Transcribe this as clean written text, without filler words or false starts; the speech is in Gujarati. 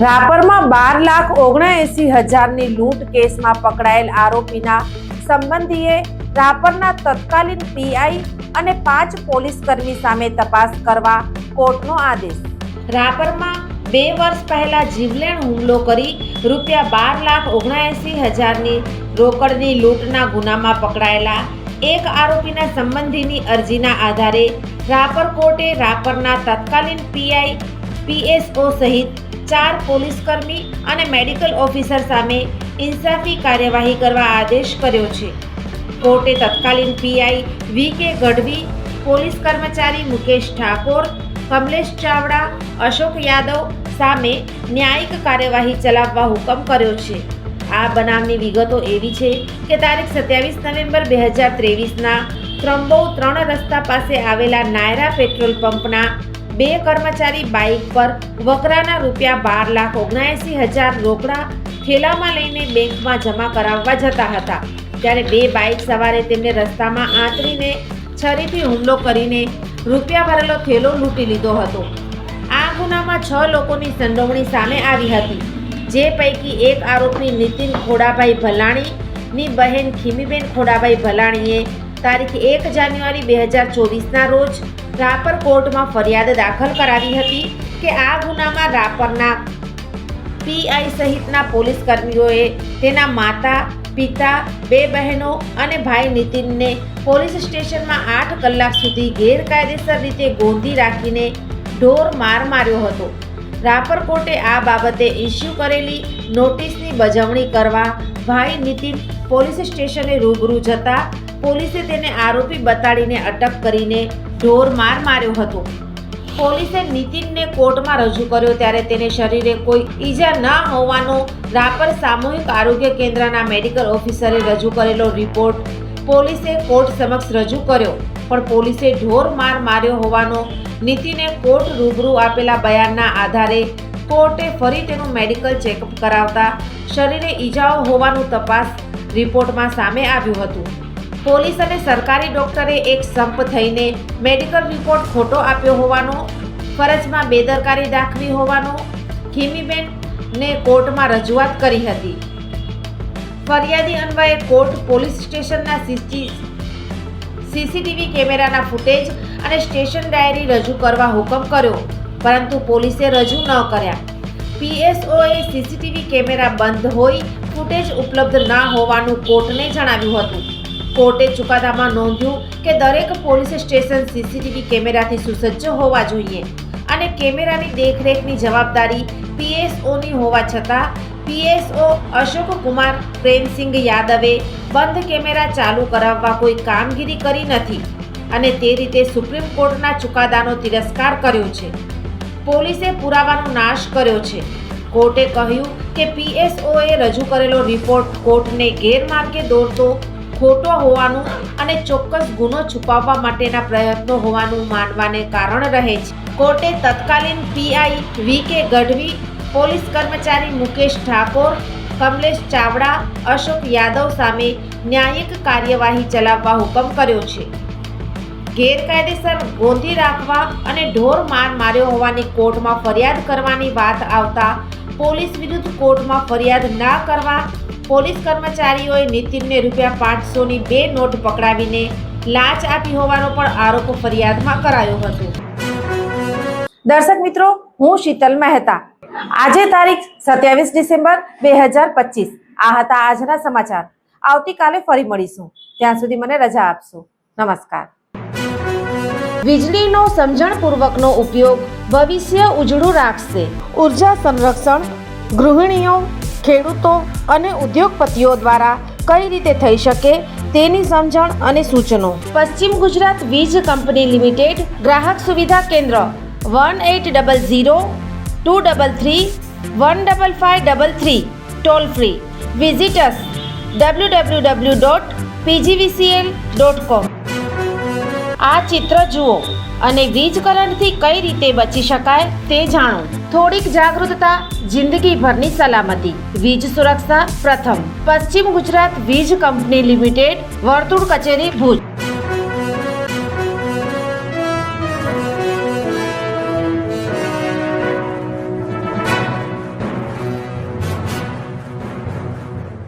રાપરમાં 12,79,000ની લૂંટ કેસમાં પકડાયેલ આરોપીના સંબંધીએ રાપરના તત્કાલીન પીઆઈ અને 5 પોલીસકર્મી સામે તપાસ કરવા કોર્ટનો આદેશ। રાપરમાં 2 વર્ષ પહેલા જીવલેણ હુમલો કરી ₹12,79,000ની રોકડની લૂંટના ગુનામાં પકડાયેલા એક આરોપીના સંબંધીની અરજીના આધારે રાપર કોર્ટે રાપરના તત્કાલીન પીઆઈ, પીએસઓ સહિત 4 પોલીસકર્મી અને મેડિકલ ઓફિસર સામે ઇન્સાફી કાર્યવાહી કરવા આદેશ કર્યો છે। કોર્ટે તત્કાલીન પીઆઈ વી.કે. ગઢવી, પોલીસ કર્મચારી મુકેશ ઠાકોર, કમલેશ ચાવડા, અશોક યાદવ સામે ન્યાયિક કાર્યવાહી ચલાવવા હુકમ કર્યો છે। આ બનાવની વિગતો એવી છે કે તારીખ 27 નવેમ્બર 2023ના ત્રંબો 3 રસ્તા પાસે આવેલા નાયરા પેટ્રોલ પંપના 2 કર્મચારી બાઇક પર વકરાના ₹12,79,000 રોકડા થેલામાં લઈને બેંકમાં જમા કરાવવા જતા હતા, ત્યારે 2 બાઇક સવારે તેમને રસ્તામાં આંતરીને છરીથી હુમલો કરીને રૂપિયા ભરેલો થેલો લૂંટી લીધો હતો। આ ગુનામાં 6 લોકોની સંડોવણી સામે આવી હતી, જે પૈકી એક આરોપી નીતિન ખોડાભાઈ ભલાણીની બહેન ખીમીબેન ખોડાભાઈ ભલાણીએ તારીખ 1 જાન્યુઆરી 2024ના રોજ રાપર કોર્ટમાં ફરિયાદ દાખલ કરાવી હતી કે આ ગુનામાં રાપરના પીઆઈ સહિતના પોલીસ કર્મીઓએ તેના માતા, પિતા, 2 બહેનો અને ભાઈ નીતિનને પોલીસ સ્ટેશનમાં 8 કલાક સુધી ગેરકાયદેસર રીતે ગોંધી રાખીને ઢોર માર માર્યો હતો। રાપર કોર્ટે આ બાબતે ઇસ્યુ કરેલી નોટિસની બજવણી કરવા ભાઈ નીતિન પોલીસ સ્ટેશને રૂબરૂ જતા પોલીસે તેને આરોપી બતાડીને અટક કરીને ઢોર માર માર્યો હતો। પોલીસે નીતિનને કોર્ટમાં રજૂ કર્યો ત્યારે તેને શરીરે કોઈ ઈજા ન હોવાનો રાપર સામૂહિક આરોગ્ય કેન્દ્રના મેડિકલ ઓફિસરે રજૂ કરેલો રિપોર્ટ પોલીસે કોર્ટ સમક્ષ રજૂ કર્યો, પણ પોલીસે ઢોર માર માર્યો હોવાનો નીતિને કોર્ટ રૂબરૂ આપેલા બયાનના આધારે કોર્ટે ફરી તેનું મેડિકલ ચેકઅપ કરાવતા શરીરે ઈજાઓ હોવાનું તપાસ રિપોર્ટમાં સામે આવ્યું હતું। પોલીસ અને સરકારી ડોક્ટરે એક સંપ થઈને મેડિકલ રિપોર્ટ ખોટો આપ્યો હોવાનો, ફરજમાં બેદરકારી દાખવી હોવાનો ખીમીબેનને કોર્ટમાં રજૂઆત કરી હતી। ફરિયાદી અન્વયે કોર્ટ પોલીસ સ્ટેશનના સીસીટીવી કેમેરાના ફૂટેજ અને સ્ટેશન ડાયરી રજૂ કરવા હુકમ કર્યો, પરંતુ પોલીસે રજૂ ન કર્યા। પીએસઓએ સીસીટીવી કેમેરા બંધ હોઈ ફૂટેજ ઉપલબ્ધ ન હોવાનું કોર્ટને જણાવ્યું હતું। કોર્ટે ચુકાદામાં નોંધ્યું કે દરેક પોલીસ સ્ટેશન સીસીટીવી કેમેરાથી સુસજ્જ હોવા જોઈએ અને કેમેરાની દેખરેખની જવાબદારી પીએસઓની હોવા છતાં પીએસઓ અશોક કુમાર પ્રેમસિંહ યાદવે બંધ કેમેરા ચાલુ કરાવવા કોઈ કામગીરી કરી નથી અને તે રીતે સુપ્રીમ કોર્ટના ચુકાદાનો તિરસ્કાર કર્યો છે। પોલીસે પુરાવાનો નાશ કર્યો છે। કોર્ટે કહ્યું કે પીએસઓએ રજૂ કરેલો રિપોર્ટ કોર્ટને ગેરમાર્ગે દોરતો, ખોટો હોવાનું અને ચોક્કસ ગુનો છુપાવવા માટેના પ્રયત્નો હોવાનું માનવાને કારણ રહે છે। કોર્ટે તત્કાલીન પીઆઈ વી.કે. ગઢવી, પોલીસ કર્મચારી મુકેશ ઠાકોર, કમલેશ ચાવડા, અશોક યાદવ સામે ન્યાયિક કાર્યવાહી ચલાવવા હુકમ કર્યો છે। ગેરકાયદેસર ગોંધી રાખવા અને ઢોર માર માર્યો હોવાની કોર્ટમાં ફરિયાદ કરવાની વાત આવતા પોલીસ વિરુદ્ધ કોર્ટમાં ફરિયાદ ના કરવા પોલીસ કર્મચારીઓએ નીતિનને ₹500ની 2 નોટ પકડાવીને લાંચ આપી હોવાનો પણ આરોપ ફરિયાદમાં કરાયો હતો। દર્શક મિત્રો, હું શીતલ મહેતા। આજે તારીખ 27 ડિસેમ્બર 2025 આ હતા આજના સમાચાર। આવતીકાલે ફરી મળીશું, ત્યાં સુધી મને રજા આપશો। નમસ્કાર। વીજળીનો સમજણપૂર્વકનો ઉપયોગ ભવિષ્ય ઉજળું રાખશે। ઉર્જા સંરક્ષણ ગૃહિણીઓ, ખેડૂતો અને ઉદ્યોગપતિઓ દ્વારા કઈ રીતે થઈ શકે તેની સમજણ અને સૂચનો। પશ્ચિમ ગુજરાત વીજ કંપની લિમિટેડ, ગ્રાહક સુવિધા કેન્દ્ર 1800-233-15533, ટોલ ફ્રી। વિઝિટ અસ www.pgvcl.com। આ ચિત્ર જુઓ અને વીજ કરંટથી કઈ રીતે બચી શકાય તે જાણો। થોડીક જાગૃતતા, જિંદગીભરની સલામતી। વીજ સુરક્ષા પ્રથમ। પશ્ચિમ ગુજરાત વીજ કંપની લિમિટેડ, વર્તુળ કચેરી, ભુજ।